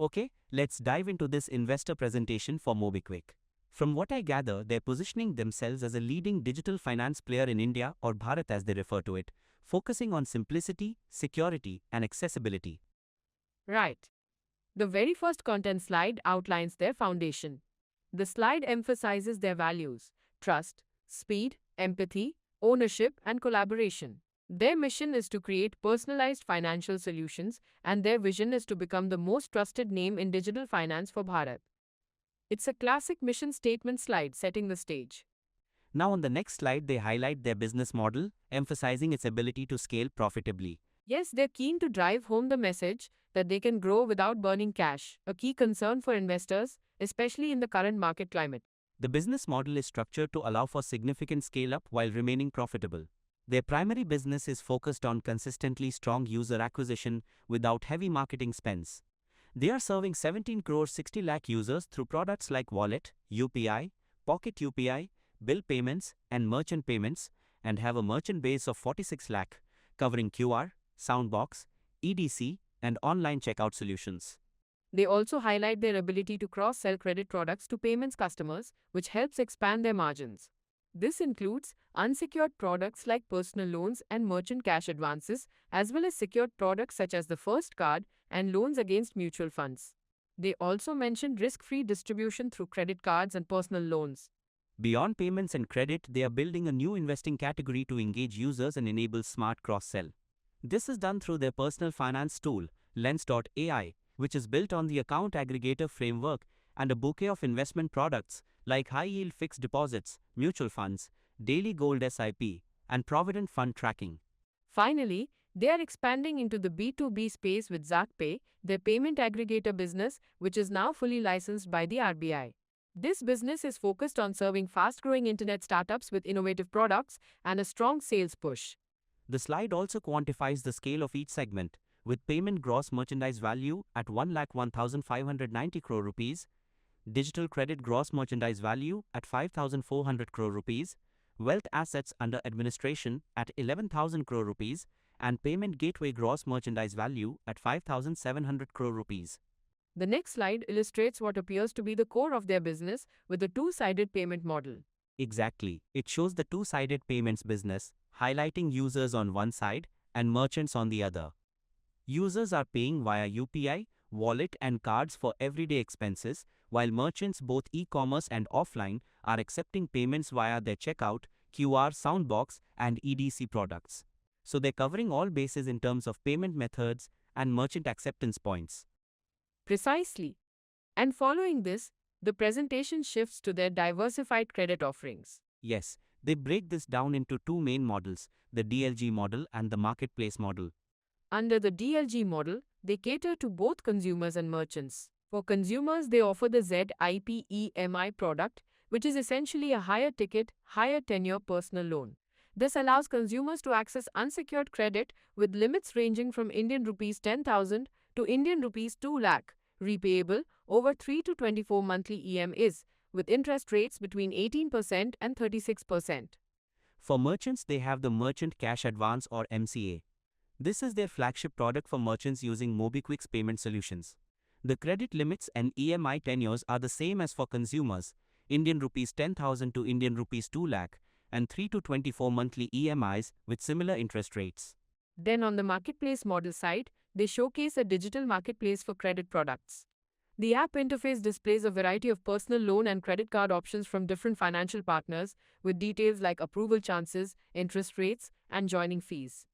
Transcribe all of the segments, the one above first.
Okay, let's dive into this investor presentation for MobiKwik. From what I gather, they're positioning themselves as a leading digital finance player in India, or Bharat as they refer to it, focusing on simplicity, security, and accessibility. Right. The very first content slide outlines their foundation. The slide emphasizes their values: trust, speed, empathy, ownership, and collaboration. Their mission is to create personalized financial solutions, and their vision is to become the most trusted name in digital finance for Bharat. It's a classic mission statement slide setting the stage. Now, on the next slide, they highlight their business model, emphasizing its ability to scale profitably. Yes, they're keen to drive home the message that they can grow without burning cash, a key concern for investors, especially in the current market climate. The business model is structured to allow for significant scale up while remaining profitable. Their primary business is focused on consistently strong user acquisition without heavy marketing spends. They are serving 17 crore 60 lakh users through products like Wallet, UPI, Pocket UPI, bill payments, and merchant payments, and have a merchant base of 46 lakh, covering QR, Soundbox, EDC, and online checkout solutions. They also highlight their ability to cross sell credit products to payments customers, which helps expand their margins. This includes unsecured products like personal loans and merchant cash advances, as well as secured products such as the First Card and loans against mutual funds. They also mentioned risk free distribution through credit cards and personal loans. Beyond payments and credit, they are building a new investing category to engage users and enable smart cross sell. This is done through their personal finance tool, Lens.ai, which is built on the account aggregator framework and a bouquet of investment products like high-yield fixed deposits, mutual funds, daily gold SIP, and provident fund tracking. Finally, they are expanding into the B2B space with ZakPay, their payment aggregator business, which is now fully licensed by the RBI. This business is focused on serving fast growing internet startups with innovative products and a strong sales push. The slide also quantifies the scale of each segment, with payment gross merchandise value at 1,01,590 crore rupees, digital credit gross merchandise value at 5,400 crore rupees, wealth assets under administration at 11,000 crore rupees, and payment gateway gross merchandise value at 5,700 crore rupees. The next slide illustrates what appears to be the core of their business with a two-sided payment model. Exactly. It shows the two-sided payments business, highlighting users on one side and merchants on the other. Users are paying via UPI, wallet, and cards for everyday expenses, while merchants, both e-commerce and offline, are accepting payments via their checkout, QR, Soundbox, and EDC products. So they're covering all bases in terms of payment methods and merchant acceptance points. Precisely. And following this, the presentation shifts to their diversified credit offerings. Yes, they break this down into two main models, the DLG model and the marketplace model. Under the DLG model, they cater to both consumers and merchants. For consumers, they offer the ZIP product, which is essentially a higher ticket, higher tenure personal loan. This allows consumers to access unsecured credit with limits ranging from Indian rupees 10,000 to Indian rupees 2 lakh, repayable over 3 to 24 monthly EMIs, with interest rates between 18% and 36%. For merchants, they have the Merchant Cash Advance or MCA. This is their flagship product for merchants using MobiKwik's payment solutions. The credit limits and EMI tenures are the same as for consumers, Indian rupees 10,000 to Indian rupees 2 lakh, and 3 to 24 monthly EMIs with similar interest rates. Then on the marketplace model side, they showcase a digital marketplace for credit products. The app interface displays a variety of personal loan and credit card options from different financial partners, with details like approval chances, interest rates, and joining fees.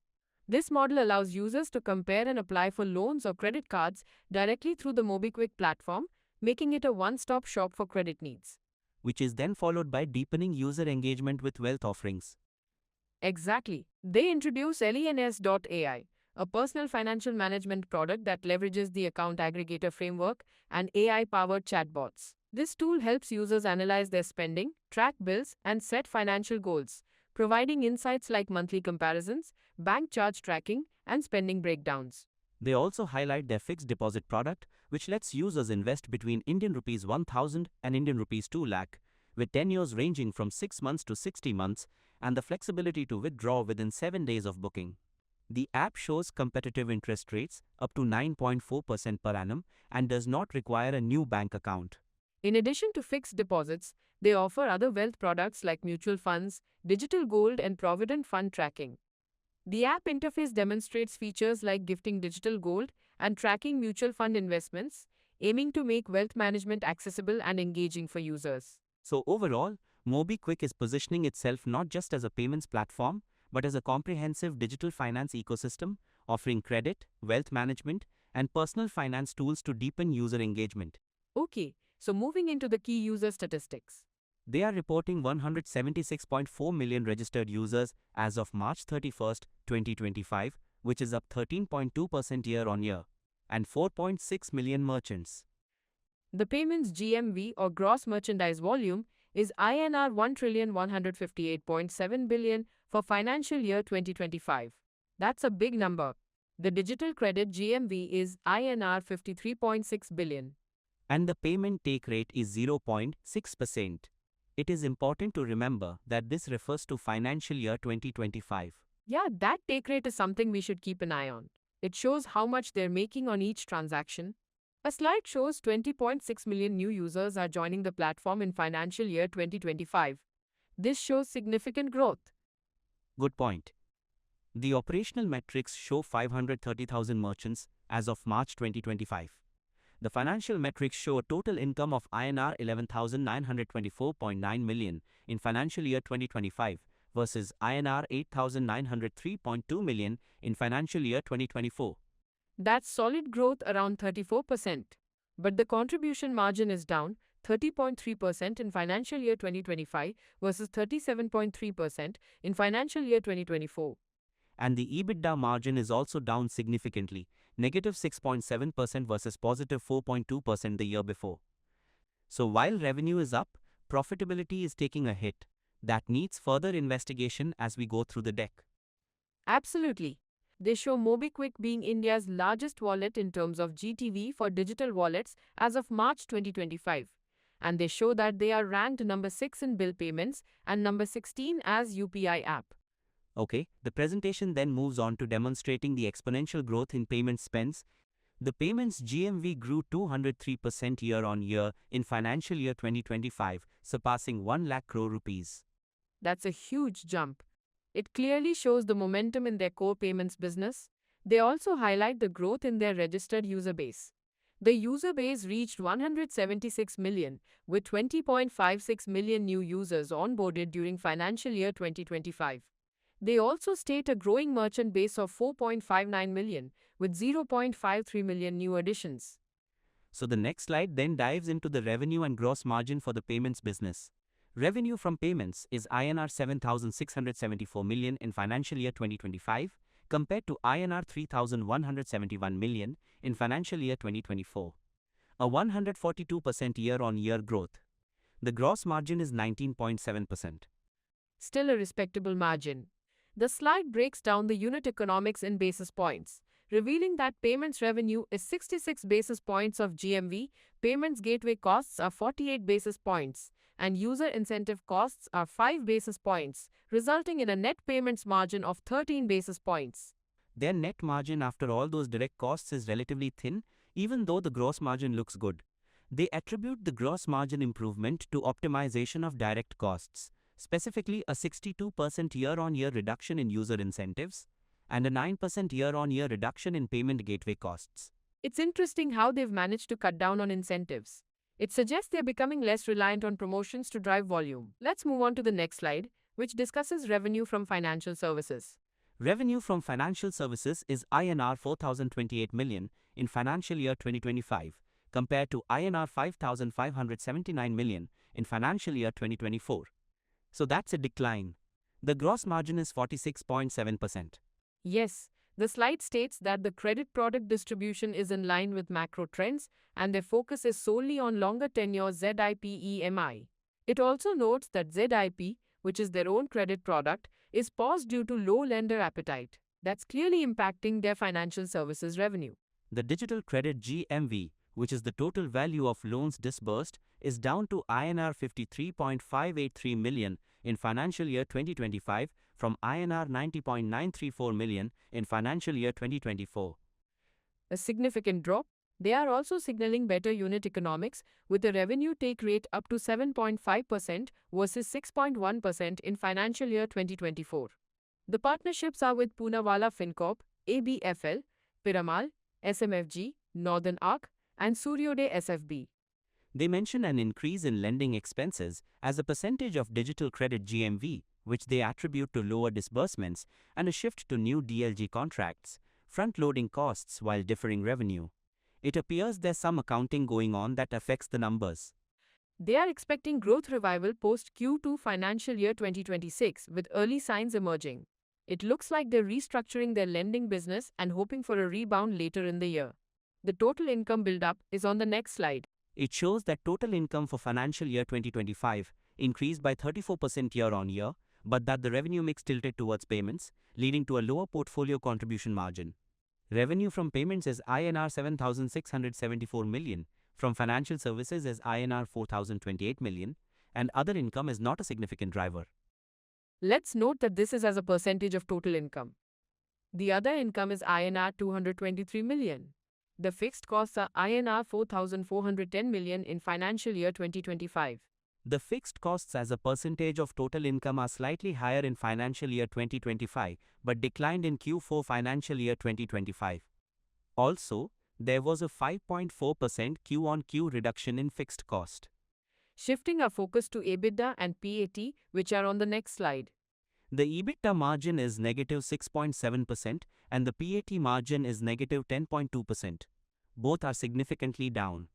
This model allows users to compare and apply for loans or credit cards directly through the MobiKwik platform, making it a one-stop shop for credit needs. Which is then followed by deepening user engagement with wealth offerings. Exactly. They introduce Lens.ai, a personal financial management product that leverages the account aggregator framework and AI-powered chatbots. This tool helps users analyze their spending, track bills, and set financial goals, providing insights like monthly comparisons, bank charge tracking, and spending breakdowns. They also highlight their fixed deposit product, which lets users invest between Indian rupees 1,000 and Indian rupees 2 lakh, with tenures ranging from 6 months to 60 months, and the flexibility to withdraw within 7 days of booking. The app shows competitive interest rates up to 9.4% per annum and does not require a new bank account. In addition to fixed deposits, they offer other wealth products like mutual funds, digital gold, and provident fund tracking. The app interface demonstrates features like gifting digital gold and tracking mutual fund investments, aiming to make wealth management accessible and engaging for users. So overall, MobiKwik is positioning itself not just as a payments platform, but as a comprehensive digital finance ecosystem, offering credit, wealth management, and personal finance tools to deepen user engagement. Okay, so moving into the key user statistics. They are reporting 176.4 million registered users as of March 31st, 2025, which is up 13.2% year-on-year, and 4.6 million merchants. The payments GMV or gross merchandise volume is INR 1,158.7 billion for financial year 2025. That's a big number. The digital credit GMV is INR 53.6 billion. And the payment take rate is 0.6%. It is important to remember that this refers to financial year 2025. Yeah, that take rate is something we should keep an eye on. It shows how much they're making on each transaction. A slide shows 20.6 million new users are joining the platform in financial year 2025. This shows significant growth. Good point. The operational metrics show 530,000 merchants as of March 2025. The financial metrics show a total income of INR 11,924.9 million in financial year 2025 versus INR 8,903.2 million in financial year 2024. That's solid growth around 34%. But the contribution margin is down 30.3% in financial year 2025 versus 37.3% in financial year 2024. And the EBITDA margin is also down significantly, negative 6.7% versus positive 4.2% the year before. So while revenue is up, profitability is taking a hit. That needs further investigation as we go through the deck. Absolutely. They show MobiKwik being India's largest wallet in terms of GTV for digital wallets as of March 2025. And they show that they are ranked number 6 in bill payments and number 16 as UPI app. Okay, the presentation then moves on to demonstrating the exponential growth in payment spends. The payments GMV grew 203% year-on-year in financial year 2025, surpassing 1 lakh crore rupees. That's a huge jump. It clearly shows the momentum in their core payments business. They also highlight the growth in their registered user base. The user base reached 176 million, with 20.56 million new users onboarded during financial year 2025. They also state a growing merchant base of 4.59 million, with 0.53 million new additions. So the next slide then dives into the revenue and gross margin for the payments business. Revenue from payments is INR 7,674 million in financial year 2025 compared to INR 3,171 million in financial year 2024, a 142% year-on-year growth. The gross margin is 19.7%. Still a respectable margin. The slide breaks down the unit economics in basis points, revealing that payments revenue is 66 basis points of GMV, payments gateway costs are 48 basis points, and user incentive costs are 5 basis points, resulting in a net payments margin of 13 basis points. Their net margin after all those direct costs is relatively thin, even though the gross margin looks good. They attribute the gross margin improvement to optimization of direct costs, specifically a 62% year-on-year reduction in user incentives and a 9% year-on-year reduction in payment gateway costs. It's interesting how they've managed to cut down on incentives. It suggests they're becoming less reliant on promotions to drive volume. Let's move on to the next slide, which discusses revenue from financial services. Revenue from financial services is INR 4,028 million in financial year 2025 compared to INR 5,579 million in financial year 2024. So that's a decline. The gross margin is 46.7%. Yes, the slide states that the credit product distribution is in line with macro trends and their focus is solely on longer tenure ZIP EMI. It also notes that ZIP, which is their own credit product, is paused due to low lender appetite. That's clearly impacting their financial services revenue. The digital credit GMV, which is the total value of loans disbursed, is down to INR 53.583 million in financial year 2025 from INR 90.934 million in financial year 2024. A significant drop. They are also signaling better unit economics, with the revenue take rate up to 7.5% versus 6.1% in financial year 2024. The partnerships are with Poonawalla FinCorp, ABFL, Piramal, SMFG, Northern Arc, and Suryodaya SFB. They mention an increase in lending expenses as a percentage of digital credit GMV, which they attribute to lower disbursements and a shift to new DLG contracts, front-loading costs while deferring revenue. It appears there's some accounting going on that affects the numbers. They are expecting growth revival post Q2 financial year 2026 with early signs emerging. It looks like they're restructuring their lending business and hoping for a rebound later in the year. The total income build-up is on the next slide. It shows that total income for financial year 2025 increased by 34% year-on-year, but that the revenue mix tilted towards payments, leading to a lower portfolio contribution margin. Revenue from payments is INR 7,674 million, from financial services is INR 4,028 million, and other income is not a significant driver. Let's note that this is as a percentage of total income. The other income is INR 223 million. The fixed costs are INR 4,410 million in financial year 2025. The fixed costs as a percentage of total income are slightly higher in financial year 2025, but declined in Q4 financial year 2025. Also, there was a 5.4% Q-on-Q reduction in fixed cost. Shifting our focus to EBITDA and PAT, which are on the next slide. The EBITDA margin is negative 6.7% and the PAT margin is negative 10.2%. Both are significantly down.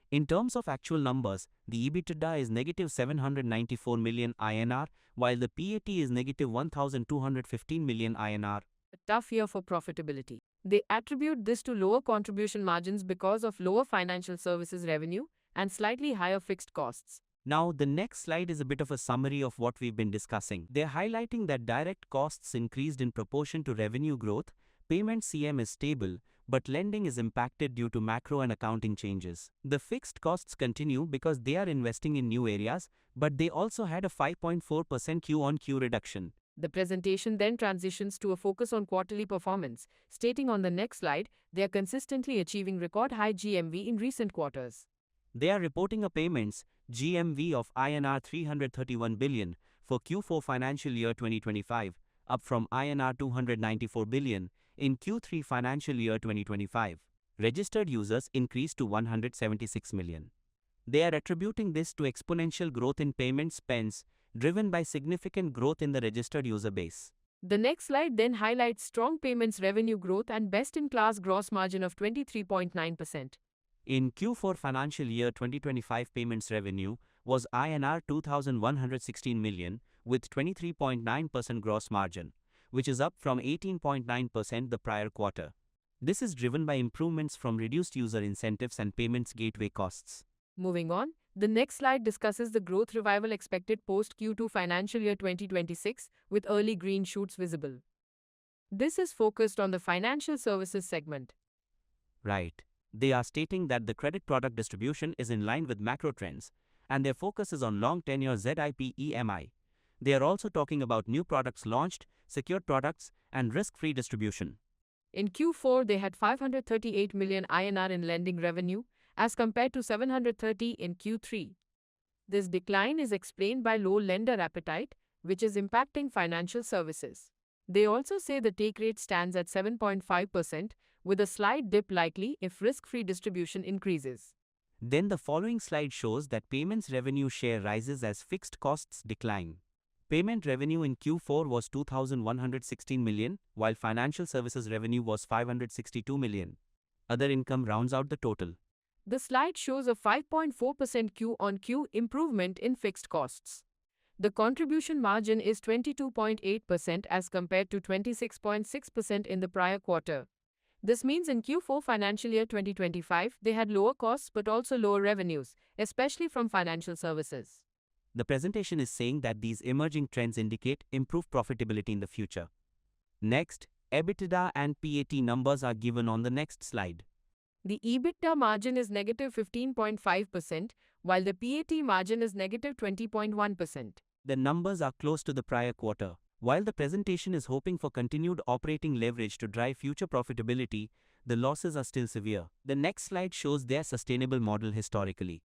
In terms of actual numbers, the EBITDA is negative 794 million INR, while the PAT is negative 1,215 million INR. A tough year for profitability. They attribute this to lower contribution margins because of lower financial services revenue and slightly higher fixed costs. Now, the next slide is a bit of a summary of what we've been discussing. They're highlighting that direct costs increased in proportion to revenue growth, payment CM is stable, but lending is impacted due to macro and accounting changes. The fixed costs continue because they are investing in new areas, but they also had a 5.4% Q-on-Q reduction. The presentation then transitions to a focus on quarterly performance, stating on the next slide, they are consistently achieving record high GMV in recent quarters. They are reporting a payments GMV of INR 331 billion for Q4 financial year 2025, up from INR 294 billion in Q3 financial year 2025. Registered users increased to 176 million. They are attributing this to exponential growth in payment spends, driven by significant growth in the registered user base. The next slide then highlights strong payments revenue growth and best-in-class gross margin of 23.9%. In Q4 financial year 2025, payments revenue was INR 2,116 million with 23.9% gross margin, which is up from 18.9% the prior quarter. This is driven by improvements from reduced user incentives and payments gateway costs. Moving on, the next slide discusses the growth revival expected post Q2 financial year 2026 with early green shoots visible. This is focused on the financial services segment. Right. They are stating that the credit product distribution is in line with macro trends, and their focus is on long tenure ZIP EMI. They are also talking about new products launched, secured products, and risk-free distribution. In Q4, they had 538 million INR in lending revenue, as compared to 730 in Q3. This decline is explained by low lender appetite, which is impacting financial services. They also say the take rate stands at 7.5%, with a slight dip likely if risk-free distribution increases. Then the following slide shows that payments revenue share rises as fixed costs decline. Payment revenue in Q4 was 2,116 million, while financial services revenue was 562 million. Other income rounds out the total. The slide shows a 5.4% Q-on-Q improvement in fixed costs. The contribution margin is 22.8% as compared to 26.6% in the prior quarter. This means in Q4 financial year 2025, they had lower costs but also lower revenues, especially from financial services. The presentation is saying that these emerging trends indicate improved profitability in the future. Next, EBITDA and PAT numbers are given on the next slide. The EBITDA margin is negative 15.5%, while the PAT margin is negative 20.1%. The numbers are close to the prior quarter, While the presentation is hoping for continued operating leverage to drive future profitability, the losses are still severe. The next slide shows their sustainable model historically.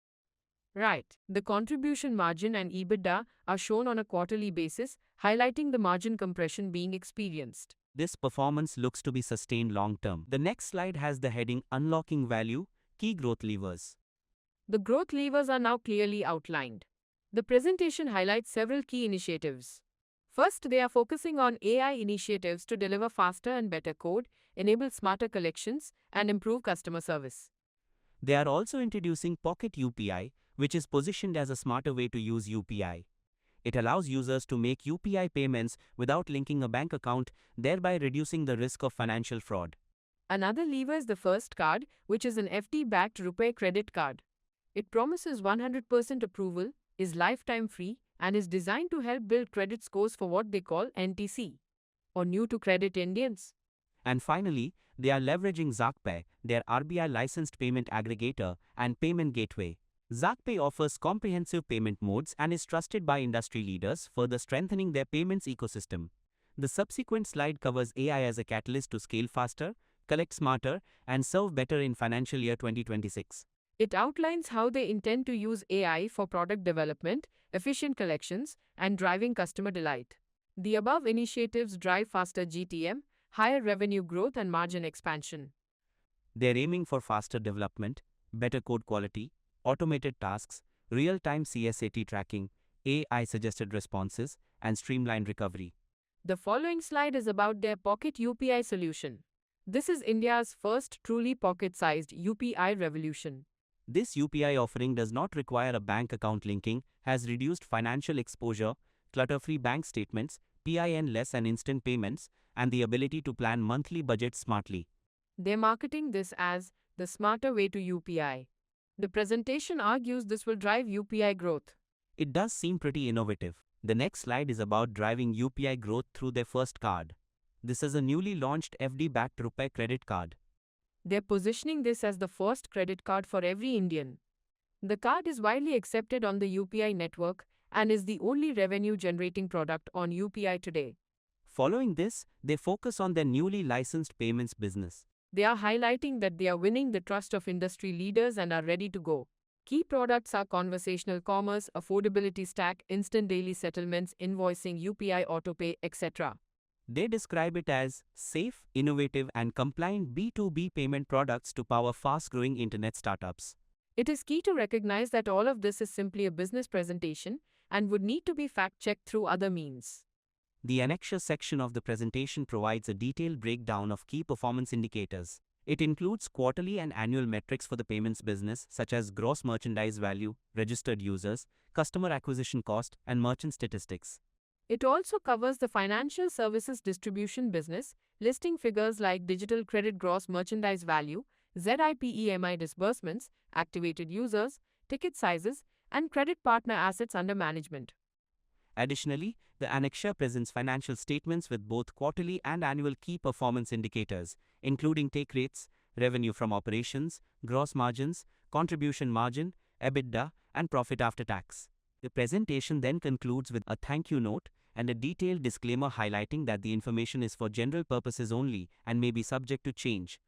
Right. The contribution margin and EBITDA are shown on a quarterly basis, highlighting the margin compression being experienced. This performance looks to be sustained long term. The next slide has the heading Unlocking Value, Key Growth Levers. The growth levers are now clearly outlined. The presentation highlights several key initiatives. First, they are focusing on AI initiatives to deliver faster and better code, enable smarter collections, and improve customer service. They are also introducing Pocket UPI, which is positioned as a smarter way to use UPI. It allows users to make UPI payments without linking a bank account, thereby reducing the risk of financial fraud. Another lever is the First Card, which is an FD-backed RuPay credit card. It promises 100% approval, is lifetime free, and is designed to help build credit scores for what they call NTC, or new to credit Indians. And finally, they are leveraging ZaakPay, their RBI licensed payment aggregator and payment gateway. ZaakPay offers comprehensive payment modes and is trusted by industry leaders, further strengthening their payments ecosystem. The subsequent slide covers AI as a catalyst to scale faster, collect smarter, and serve better in financial year 2026. It outlines how they intend to use AI for product development, efficient collections, and driving customer delight. The above initiatives drive faster GTM, higher revenue growth, and margin expansion. They're aiming for faster development, better code quality, automated tasks, real-time CSAT tracking, AI-suggested responses, and streamlined recovery. The following slide is about their Pocket UPI solution. This is India's first truly pocket-sized UPI revolution. This UPI offering does not require a bank account linking, has reduced financial exposure, clutter-free bank statements, PIN-less and instant payments, and the ability to plan monthly budgets smartly. They're marketing this as the smarter way to UPI. The presentation argues this will drive UPI growth. It does seem pretty innovative. The next slide is about driving UPI growth through their First Card. This is a newly launched FD-backed RuPay credit card. They're positioning this as the first credit card for every Indian. The card is widely accepted on the UPI network and is the only revenue-generating product on UPI today. Following this, they focus on their newly licensed payments business. They are highlighting that they are winning the trust of industry leaders and are ready to go. Key products are conversational commerce, affordability stack, instant daily settlements, invoicing, UPI autopay, etc. They describe it as safe, innovative, and compliant B2B payment products to power fast-growing internet startups. It is key to recognize that all of this is simply a business presentation and would need to be fact-checked through other means. The annexure section of the presentation provides a detailed breakdown of key performance indicators. It includes quarterly and annual metrics for the payments business, such as gross merchandise value, registered users, customer acquisition cost, and merchant statistics. It also covers the financial services distribution business, listing figures like digital credit gross merchandise value, ZIP/EMI disbursements, activated users, ticket sizes, and credit partner assets under management. Additionally, the annexure presents financial statements with both quarterly and annual key performance indicators, including take rates, revenue from operations, gross margins, contribution margin, EBITDA, and profit after tax. The presentation then concludes with a thank you note and a detailed disclaimer highlighting that the information is for general purposes only and may be subject to change.